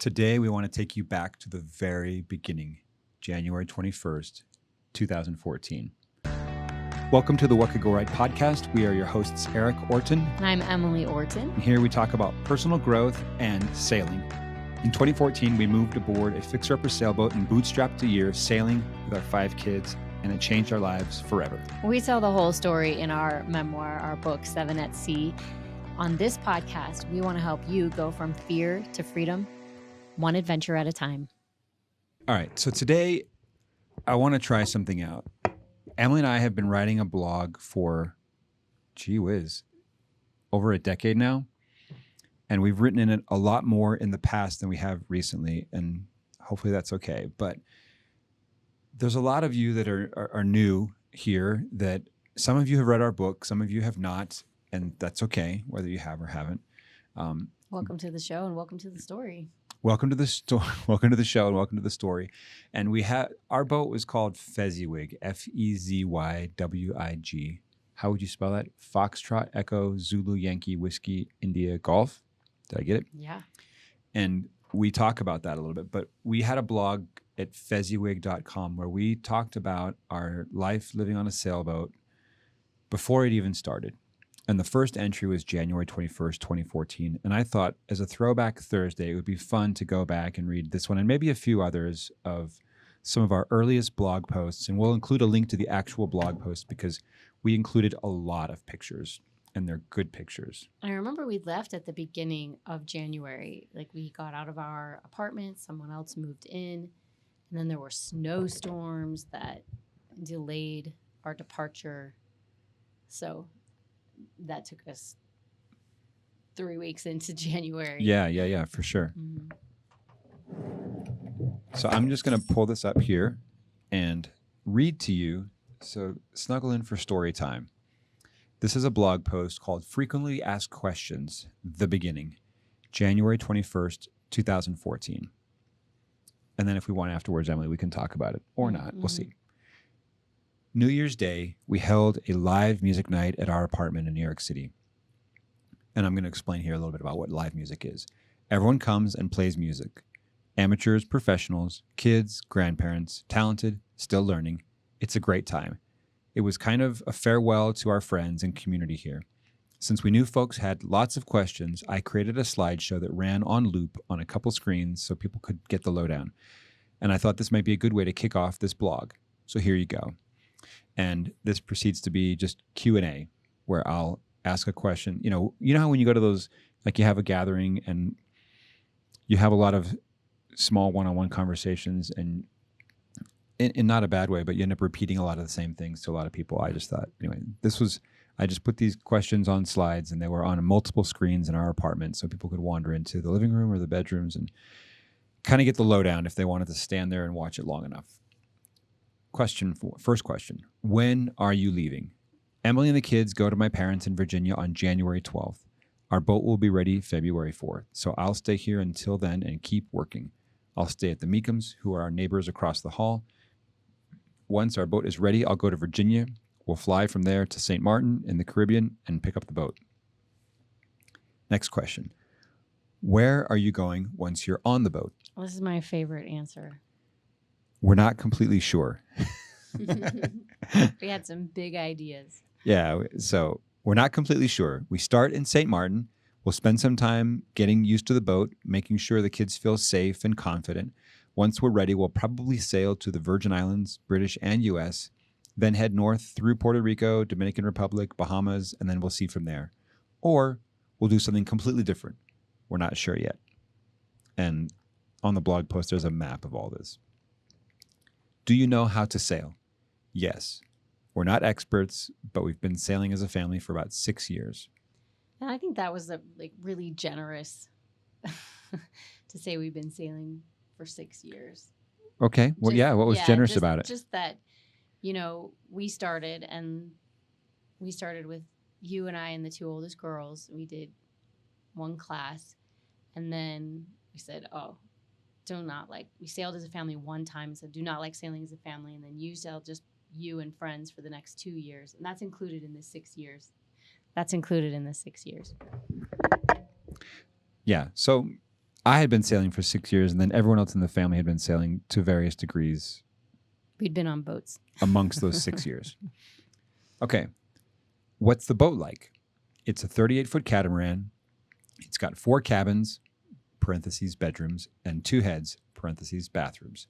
Today, we want to take you back to the very beginning, January 21st, 2014. Welcome to the What Could Go Right podcast. We are your hosts, Erik Orton. And I'm Emily Orton. And here we talk about personal growth and sailing. In 2014, we moved aboard a fixer-upper sailboat and bootstrapped a year sailing with our 5 kids, and it changed our lives forever. We tell the whole story in our memoir, our book, 7 at Sea. On this podcast, we want to help you go from fear to freedom, one adventure at a time. All right, so today I want to try something out. Emily and I have been writing a blog for, gee whiz, over a decade now. And we've written in it a lot more in the past than we have recently, and hopefully that's okay. But there's a lot of you that are new here, that some of you have read our book, some of you have not, and that's okay, whether you have or haven't. Welcome to the show and welcome to the story. Welcome to the welcome to the show and welcome to the story. And we had our boat was called Fezziwig, Fezywig. How would you spell that? Foxtrot, Echo, Zulu, Yankee, Whiskey, India, Golf. Did I get it? Yeah. And we talk about that a little bit, but we had a blog at fezziwig.com where we talked about our life living on a sailboat before it even started. And the first entry was January 21st, 2014. And I thought as a throwback Thursday, it would be fun to go back and read this one and maybe a few others of some of our earliest blog posts. And we'll include a link to the actual blog post because we included a lot of pictures and they're good pictures. I remember we left at the beginning of January. Like we got out of our apartment, someone else moved in, and then there were snowstorms that delayed our departure. So that took us 3 weeks into January. Yeah, for sure. Mm-hmm. So I'm just going to pull this up here and read to you. So snuggle in for story time. This is a blog post called Frequently Asked Questions, The Beginning, January 21st, 2014. And then if we want afterwards, Emily, we can talk about it or not. We'll see. New Year's Day, we held a live music night at our apartment in New York City. And I'm going to explain here a little bit about what live music is. Everyone comes and plays music. Amateurs, professionals, kids, grandparents, talented, still learning. It's a great time. It was kind of a farewell to our friends and community here. Since we knew folks had lots of questions, I created a slideshow that ran on loop on a couple screens so people could get the lowdown. And I thought this might be a good way to kick off this blog. So here you go. And this proceeds to be just Q&A, where I'll ask a question. You know how when you go to those, like you have a gathering and you have a lot of small one-on-one conversations, and in not a bad way, but you end up repeating a lot of the same things to a lot of people. I just thought, anyway, I just put these questions on slides and they were on multiple screens in our apartment so people could wander into the living room or the bedrooms and kind of get the lowdown if they wanted to stand there and watch it long enough. First question, when are you leaving? Emily and the kids go to my parents in Virginia on January 12th. Our boat will be ready February 4th, so I'll stay here until then and keep working. I'll stay at the Meekums, who are our neighbors across the hall. Once our boat is ready, I'll go to Virginia. We'll fly from there to St. Martin in the Caribbean and pick up the boat. Next question, where are you going once you're on the boat? Well, this is my favorite answer. We're not completely sure. We had some big ideas. Yeah, so we're not completely sure. We start in St. Martin. We'll spend some time getting used to the boat, making sure the kids feel safe and confident. Once we're ready, we'll probably sail to the Virgin Islands, British and U.S., then head north through Puerto Rico, Dominican Republic, Bahamas, and then we'll see from there. Or we'll do something completely different. We're not sure yet. And on the blog post, there's a map of all this. Do you know how to sail? Yes. We're not experts, but we've been sailing as a family for about 6 years. And I think that was really generous to say we've been sailing for 6 years. Okay. Well, what was generous about it? Just that, we started with you and I and the 2 oldest girls. We did one class, and then we said, we sailed as a family one time and said, do not like sailing as a family. And then you sailed just you and friends for the next 2 years. And that's included in the 6 years. Yeah. So I had been sailing for 6 years, and then everyone else in the family had been sailing to various degrees We'd been on boats. amongst those 6 years. Okay. What's the boat like? It's a 38-foot catamaran. It's got 4 cabins, parentheses bedrooms, and 2 heads, parentheses bathrooms.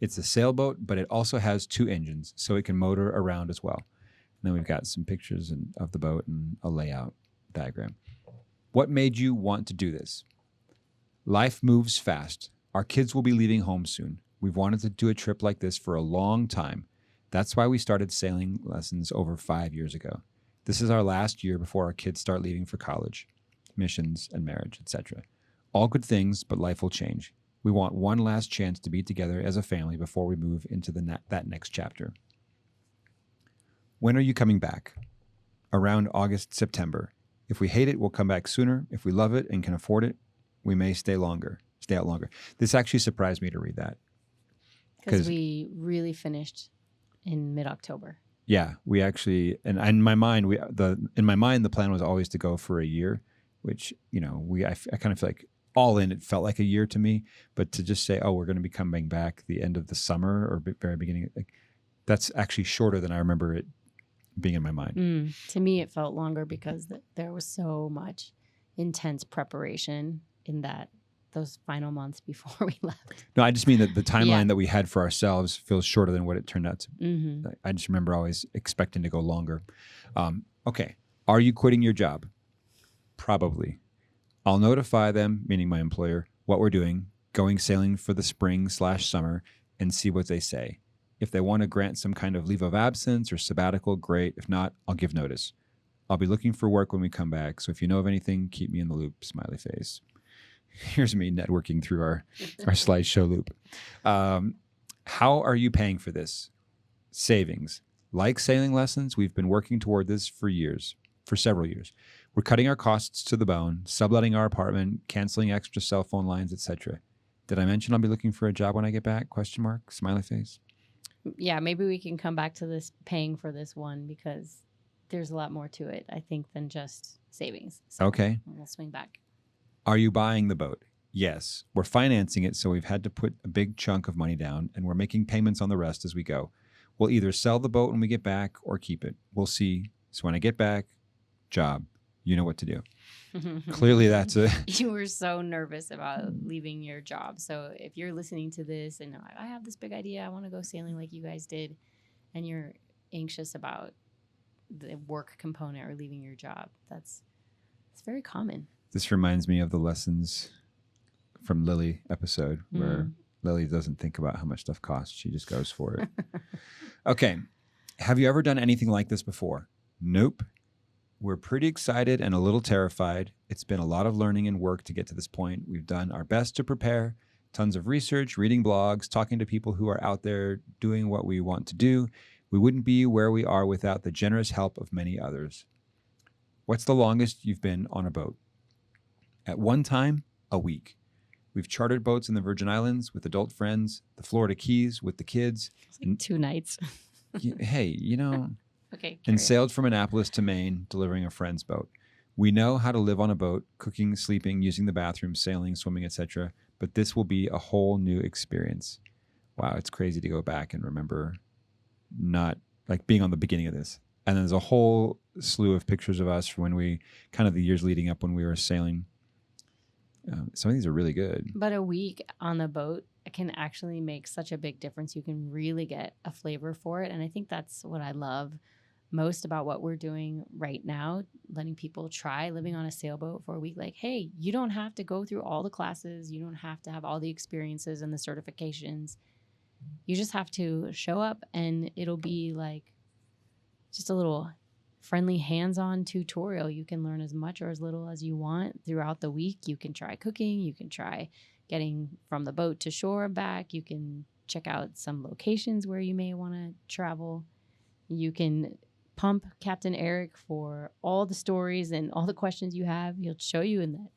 It's a sailboat, but it also has 2 engines, so it can motor around as well. And then we've got some pictures of the boat and a layout diagram. What made you want to do this? Life moves fast. Our kids will be leaving home soon. We've wanted to do a trip like this for a long time. That's why we started sailing lessons over 5 years ago. This is our last year before our kids start leaving for college, missions, and marriage, etc. All good things, but life will change. We want one last chance to be together as a family before we move into that next chapter. When are you coming back? Around August, September. If we hate it, we'll come back sooner. If we love it and can afford it, we may stay out longer. This actually surprised me to read that. Because we really finished in mid-October. Yeah, we actually, and in my mind, the plan was always to go for a year, which, I kind of feel like all in, it felt like a year to me, but to just say, oh, we're going to be coming back the end of the summer or very beginning, that's actually shorter than I remember it being in my mind. To me, it felt longer because there was so much intense preparation in those final months before we left. No, I just mean that the timeline that we had for ourselves feels shorter than what it turned out to be. Mm-hmm. I just remember always expecting to go longer. Okay. Are you quitting your job? Probably. I'll notify them, meaning my employer, what we're doing, going sailing for the spring/summer, and see what they say. If they want to grant some kind of leave of absence or sabbatical, great. If not, I'll give notice. I'll be looking for work when we come back, so if you know of anything, keep me in the loop, smiley face. Here's me networking through our slideshow loop. How are you paying for this? Savings. Like sailing lessons, we've been working toward this for several years. We're cutting our costs to the bone, subletting our apartment, canceling extra cell phone lines, etc. Did I mention I'll be looking for a job when I get back? ? Smiley face. Yeah, maybe we can come back to this paying for this one because there's a lot more to it, I think, than just savings. So okay. We'll swing back. Are you buying the boat? Yes. We're financing it, so we've had to put a big chunk of money down, and we're making payments on the rest as we go. We'll either sell the boat when we get back or keep it. We'll see. So when I get back, job. You know what to do. Clearly, You were so nervous about leaving your job. So if you're listening to this and I have this big idea, I want to go sailing like you guys did, and you're anxious about the work component or leaving your job, it's very common. This reminds me of the lessons from Lily episode where Lily doesn't think about how much stuff costs. She just goes for it. Okay. Have you ever done anything like this before? Nope. We're pretty excited and a little terrified. It's been a lot of learning and work to get to this point. We've done our best to prepare, tons of research, reading blogs, talking to people who are out there doing what we want to do. We wouldn't be where we are without the generous help of many others. What's the longest you've been on a boat? At one time, a week. We've chartered boats in the Virgin Islands with adult friends, the Florida Keys with the kids. It's like 2 nights. Hey, Okay. And sailed from Annapolis to Maine, delivering a friend's boat. We know how to live on a boat, cooking, sleeping, using the bathroom, sailing, swimming, etc. But this will be a whole new experience. Wow, it's crazy to go back and remember not like being on the beginning of this. And then there's a whole slew of pictures of us from when we, kind of the years leading up when we were sailing. Some of these are really good. But a week on the boat can actually make such a big difference. You can really get a flavor for it. And I think that's what I love most about what we're doing right now, letting people try living on a sailboat for a week. Like, hey, you don't have to go through all the classes. You don't have to have all the experiences and the certifications. You just have to show up, and it'll be like just a little friendly hands-on tutorial. You can learn as much or as little as you want throughout the week. You can try cooking. You can try getting from the boat to shore and back. You can check out some locations where you may want to travel. You can pump Captain Erik for all the stories and all the questions you have. He'll show you in the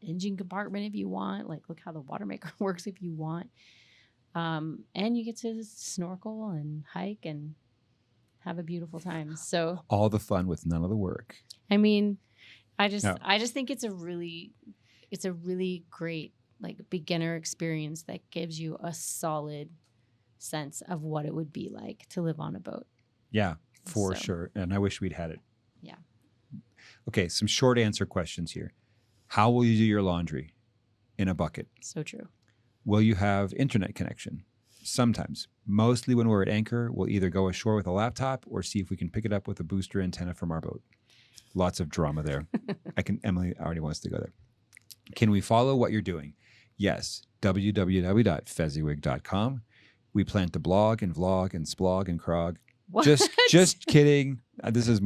engine compartment if you want. Like, look how the water maker works if you want. And you get to snorkel and hike and have a beautiful time. So all the fun with none of the work. I mean, I just think it's a really great like beginner experience that gives you a solid sense of what it would be like to live on a boat. Yeah, for So. sure. And I wish we'd had it. Yeah. Okay, some short answer questions here. How will you do your laundry? In a bucket. So true. Will you have internet connection? Sometimes. Mostly when we're at anchor, we'll either go ashore with a laptop or see if we can pick it up with a booster antenna from our boat. Lots of drama there. Emily already wants to go there. Can we follow what you're doing? Yes. www.fezziwig.com. We plan to blog and vlog and splog and krog. What? Just kidding. This is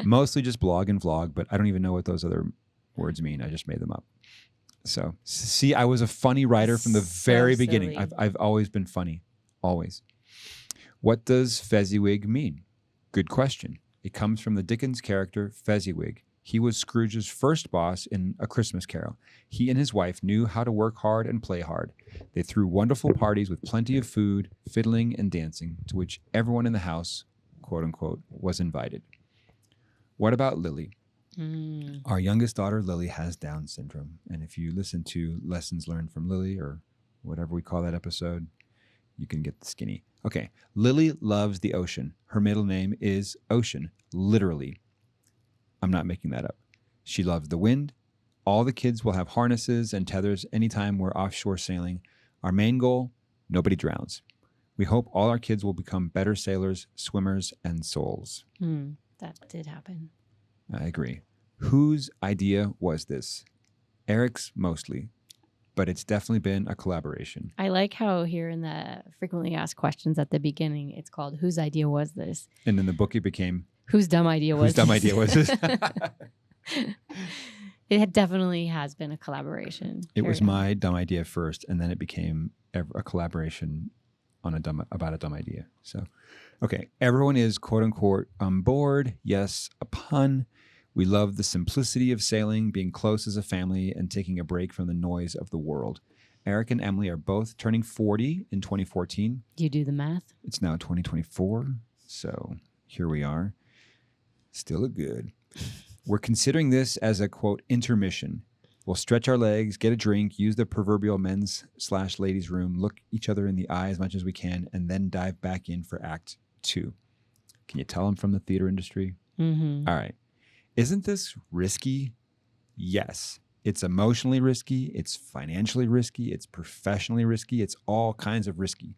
mostly just blog and vlog, but I don't even know what those other words mean. I just made them up. So see, I was a funny writer from the very beginning. I've always been funny. Always. What does Fezziwig mean? Good question. It comes from the Dickens character Fezziwig. He was Scrooge's first boss in A Christmas Carol. He and his wife knew how to work hard and play hard. They threw wonderful parties with plenty of food, fiddling, and dancing, to which everyone in the house, quote unquote, was invited. What about Lily? Our youngest daughter, Lily, has Down syndrome. And if you listen to Lessons Learned from Lily, or whatever we call that episode, you can get the skinny. Okay. Lily loves the ocean. Her middle name is Ocean, literally. I'm not making that up. She loves the wind. All the kids will have harnesses and tethers anytime we're offshore sailing. Our main goal, nobody drowns. We hope all our kids will become better sailors, swimmers, and souls. That did happen. I agree. Whose idea was this? Eric's mostly, but it's definitely been a collaboration. I like how here in the frequently asked questions at the beginning, it's called Whose Idea Was This? And in the book, it became Whose Dumb Idea Was Whose Dumb This? Idea Was This? It definitely has been a collaboration. It was my dumb idea first, and then it became a collaboration on about a dumb idea. So, okay, everyone is quote unquote on board. Yes, a pun. We love the simplicity of sailing, being close as a family, and taking a break from the noise of the world. Erik and Emily are both turning 40 in 2014. Do you do the math? It's now 2024, so here we are. Still look good. We're considering this as a, quote, intermission. We'll stretch our legs, get a drink, use the proverbial men's/ladies' room, look each other in the eye as much as we can, and then dive back in for Act 2. Can you tell I'm from the theater industry? Mm-hmm. All right. Isn't this risky? Yes. It's emotionally risky. It's financially risky. It's professionally risky. It's all kinds of risky.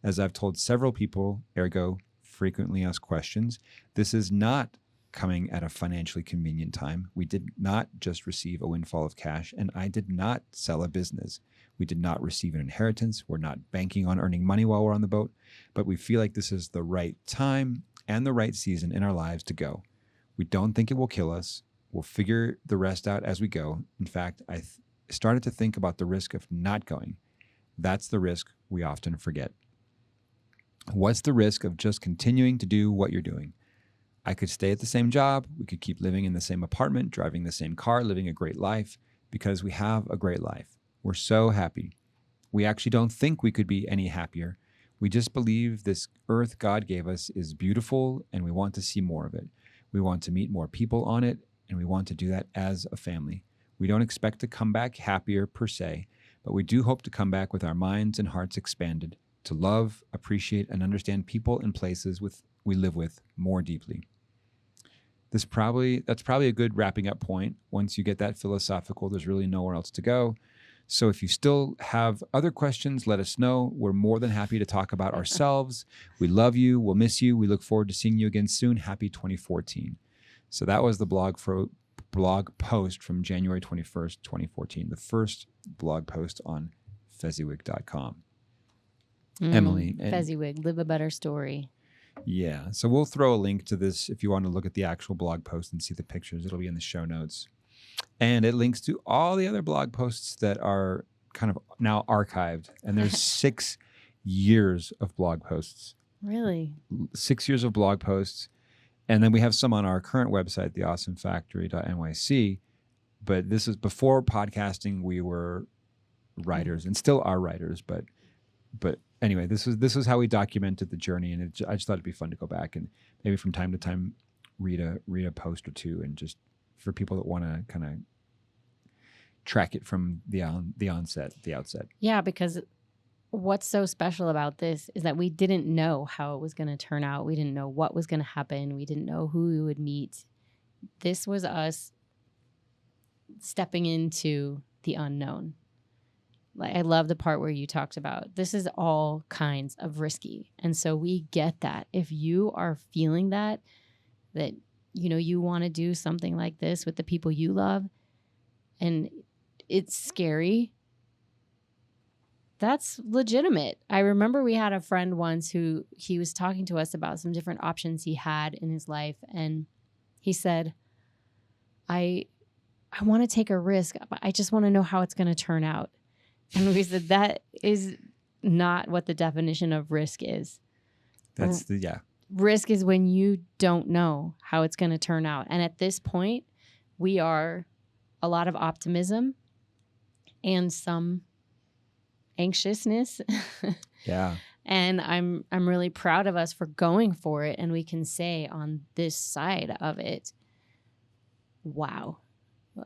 As I've told several people, ergo frequently asked questions, this is not coming at a financially convenient time. We did not just receive a windfall of cash, and I did not sell a business. We did not receive an inheritance. We're not banking on earning money while we're on the boat, but we feel like this is the right time and the right season in our lives to go. We don't think it will kill us. We'll figure the rest out as we go. In fact, I started to think about the risk of not going. That's the risk we often forget. What's the risk of just continuing to do what you're doing? I could stay at the same job. We could keep living in the same apartment, driving the same car, living a great life, because we have a great life. We're so happy. We actually don't think we could be any happier. We just believe this earth God gave us is beautiful, and we want to see more of it. We want to meet more people on it, and we want to do that as a family. We don't expect to come back happier per se, but we do hope to come back with our minds and hearts expanded to love, appreciate, and understand people and places we live with more deeply. That's probably a good wrapping up point. Once you get that philosophical, there's really nowhere else to go. So if you still have other questions, let us know. We're more than happy to talk about ourselves. We love you. We'll miss you. We look forward to seeing you again soon. Happy 2014. So that was the blog post from January 21st, 2014, the first blog post on fezziwig.com. Emily. Fezziwig, live a better story. Yeah. So we'll throw a link to this if you want to look at the actual blog post and see the pictures. It'll be in the show notes. And it links to all the other blog posts that are kind of now archived. And there's 6 years of blog posts. Really? 6 years of blog posts. And then we have some on our current website, theawesomefactory.nyc. But this is before podcasting. We were writers and still are writers. But anyway, this is how we documented the journey. And I just thought it'd be fun to go back and maybe from time to time read a post or two, and just for people that want to kind of track it from the outset. Yeah, because what's so special about this is that we didn't know how it was going to turn out. We didn't know what was going to happen. We didn't know who we would meet. This was us stepping into the unknown. Like, I love the part where you talked about this is all kinds of risky. And so we get that. If you are feeling that you want to do something like this with the people you love and it's scary, that's legitimate. I remember we had a friend once who he was talking to us about some different options he had in his life. And he said, I want to take a risk, but I just want to know how it's going to turn out. And we said, that is not what the definition of risk is. Risk is when you don't know how it's going to turn out. And at this point, we are a lot of optimism and some anxiousness. Yeah. And I'm really proud of us for going for it. And we can say on this side of it, wow,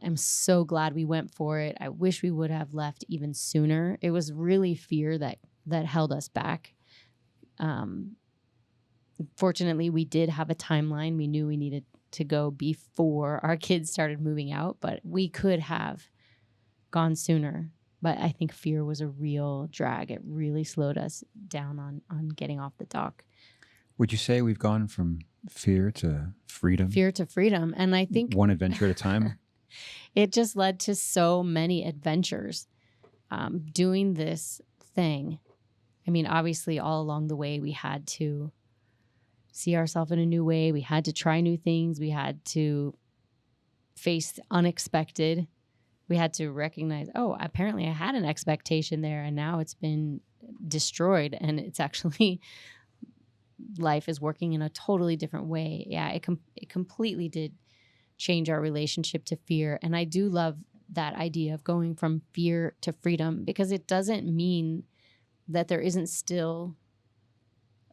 I'm so glad we went for it. I wish we would have left even sooner. It was really fear that held us back. Fortunately, we did have a timeline. We knew we needed to go before our kids started moving out, but we could have gone sooner. But I think fear was a real drag. It really slowed us down on getting off the dock. Would you say we've gone from fear to freedom? Fear to freedom. And I think one adventure at a time. It just led to so many adventures doing this thing. I mean, obviously, all along the way, we had to see ourselves in a new way. We had to try new things. We had to face unexpected. We had to recognize, oh, apparently I had an expectation there and now it's been destroyed. And it's actually, life is working in a totally different way. Yeah, it completely did change our relationship to fear. And I do love that idea of going from fear to freedom, because it doesn't mean that there isn't still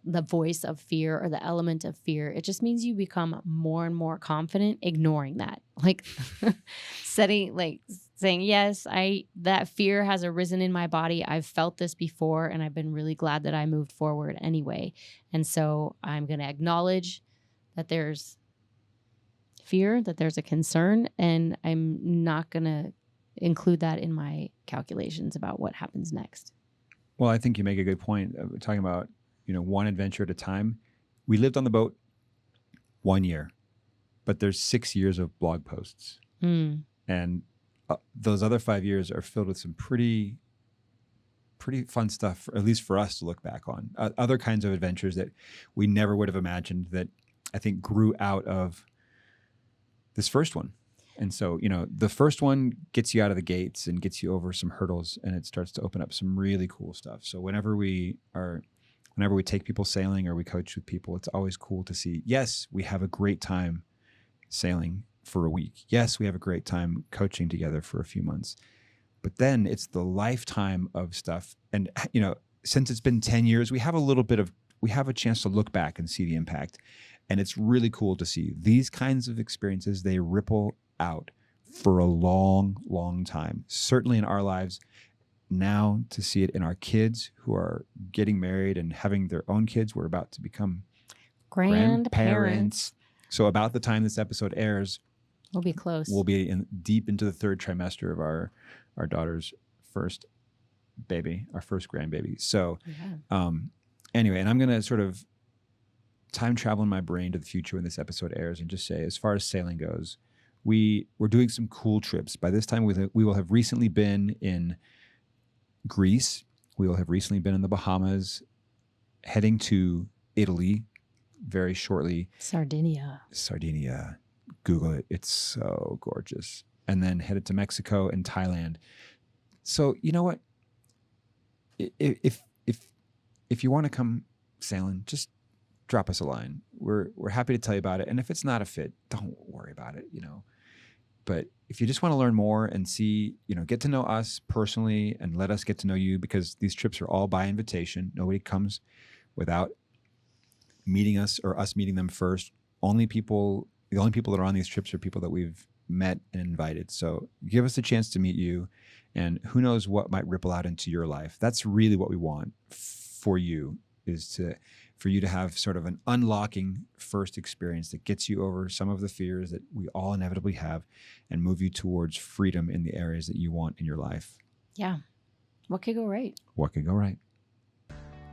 the voice of fear or the element of fear. It just means you become more and more confident ignoring that. Like saying, yes, that fear has arisen in my body. I've felt this before and I've been really glad that I moved forward anyway. And so I'm going to acknowledge that there's fear, that there's a concern, and I'm not going to include that in my calculations about what happens next. Well, I think you make a good point. We're talking about, one adventure at a time. We lived on the boat 1 year, but there's 6 years of blog posts. And those other 5 years are filled with some pretty fun stuff, at least for us to look back on. Other kinds of adventures that we never would have imagined that I think grew out of this first one. And so, the first one gets you out of the gates and gets you over some hurdles, and it starts to open up some really cool stuff. So whenever we take people sailing or we coach with people, it's always cool to see, yes, we have a great time sailing for a week. Yes, we have a great time coaching together for a few months. But then it's the lifetime of stuff. And, since it's been 10 years, we have a chance to look back and see the impact. And it's really cool to see these kinds of experiences. They ripple out for a long, long time, certainly in our lives. Now to see it in our kids who are getting married and having their own kids. We're about to become grandparents. So about the time this episode airs, we'll be close. We'll be deep into the third trimester of our daughter's first baby, our first grandbaby. So anyway, and I'm going to sort of time travel in my brain to the future when this episode airs and just say, as far as sailing goes, we're doing some cool trips. By this time, we will have recently been in Greece. We will have recently been in the Bahamas, heading to Italy very shortly. Sardinia. Google it. It's so gorgeous. And then headed to Mexico and Thailand. So you know what? If you want to come sailing, just drop us a line. We're happy to tell you about it. And if it's not a fit, don't worry about it, But if you just want to learn more and see, get to know us personally and let us get to know you, because these trips are all by invitation. Nobody comes without meeting us or us meeting them first. The only people that are on these trips are people that we've met and invited. So give us a chance to meet you, and who knows what might ripple out into your life. That's really what we want for you, for you to have sort of an unlocking first experience that gets you over some of the fears that we all inevitably have and move you towards freedom in the areas that you want in your life. Yeah. What could go right? What could go right?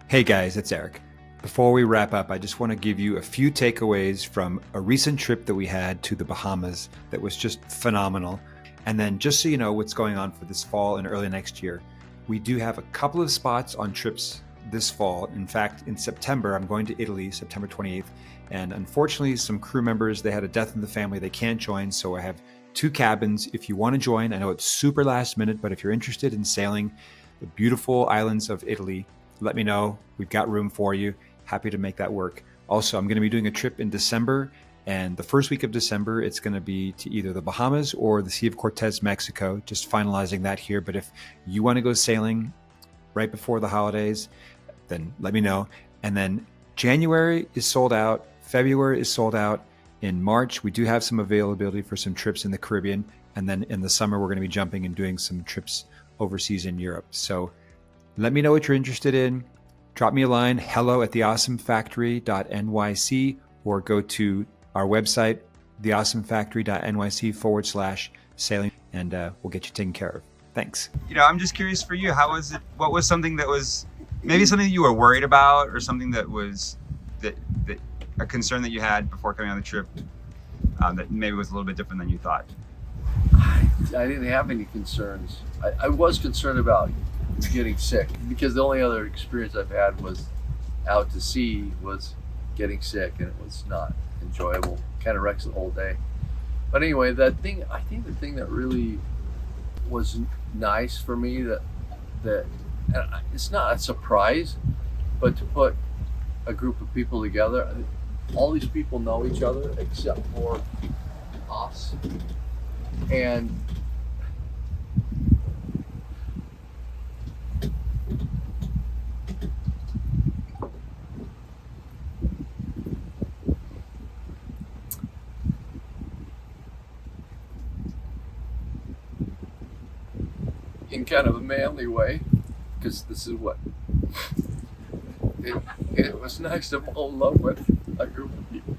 Hey guys, it's Erik. Before we wrap up, I just want to give you a few takeaways from a recent trip that we had to the Bahamas that was just phenomenal. And then just so you know what's going on for this fall and early next year, we do have a couple of spots on trips this fall. In fact, in September, I'm going to Italy, September 28th. And unfortunately, some crew members, they had a death in the family. They can't join. So I have 2 cabins. If you want to join, I know it's super last minute, but if you're interested in sailing the beautiful islands of Italy, let me know. We've got room for you. Happy to make that work. Also, I'm going to be doing a trip in December. And the first week of December, it's going to be to either the Bahamas or the Sea of Cortez, Mexico. Just finalizing that here. But if you want to go sailing right before the holidays, then let me know. And then January is sold out. February is sold out. In March, we do have some availability for some trips in the Caribbean. And then in the summer, we're going to be jumping and doing some trips overseas in Europe. So let me know what you're interested in. Drop me a line, hello@theawesomefactory.nyc, or go to our website, theawesomefactory.nyc/sailing, and we'll get you taken care of. Thanks. I'm just curious for you, how was it? What was something that was maybe something you were worried about, or something that was that a concern that you had before coming on the trip that maybe was a little bit different than you thought? I didn't have any concerns. I was concerned about getting sick, because the only other experience I've had was out to sea was getting sick, and it was not enjoyable. Kind of wrecks the whole day. But anyway, I think the thing that really was nice for me, that it's not a surprise, but to put a group of people together, all these people know each other except for us, and in kind of a manly way, because this is what it was nice to fall in love with a group of people.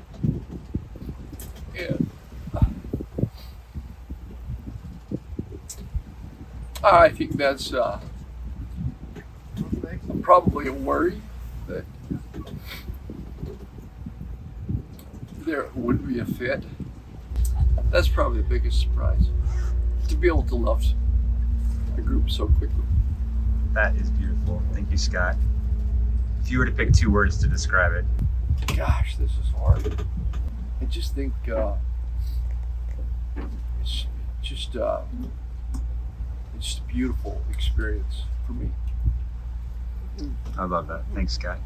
And I think that's probably a worry that there wouldn't be a fit. That's probably the biggest surprise, to be able to love a group so quickly. That is beautiful. Thank you, Scott. If you were to pick 2 words to describe it. Gosh, this is hard. I just think it's just a beautiful experience for me. I love that. Thanks, Scott.